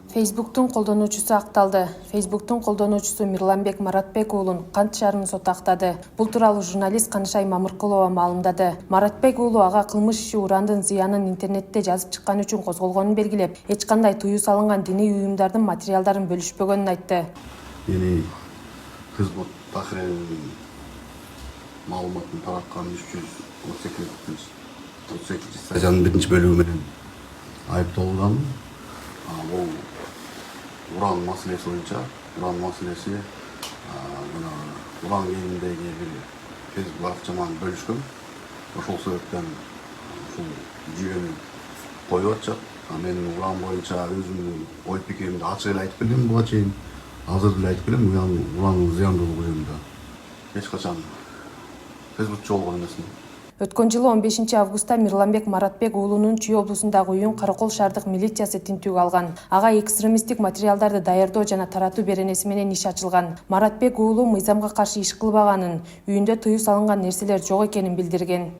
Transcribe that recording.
Facebook'тун колдонуучусу акталды. Facebook'тун колдонуучусу Мирланбек Маратбек уулун Кант шаарынын соту актады. Бул тууралуу журналист Канышай Мамыркулова маалымдады. Маратбек уулу ага кылмыш иши урандын зыянын интернетте жазып чыккан үчүн козголгонун белгилеп, эч кандай тыюу салынган диний уюмдардын материалдарын бөлүшпөгөнүн айтты. Хизбут Тахрирдин маалыматын тараткан 338 статьянын 1-бөлүгү менен айыпталган. Бул уран маселеси боюнча, уран маселеси уран кенindеги бир Facebook акчаманы бөлүшкөн. Ошол себептен ушул жүйөнү коюп атышат. Мен уран боюнча өзүмдүн ой пикиримди ачык эле айтып келем буга чейин. Азыр деле айтып келем, уранын зыяндуулугу жөнүндө. Эч качан Facebookчу болгон эмесмин. Өткөн жылы 15 августта Мирланбек Маратбек уулунун Чүй облусундагы үйүн Каракол шаардык милициясы тинтүүгө алган. Ага экстремисттик материалдарды даярдоо жана таратуу беренеси менен иш ачылган. Маратбек уулу мыйзамга каршы иш кылбаганын, үйүндө тыюу салынган нерселер жок экенин билдирген.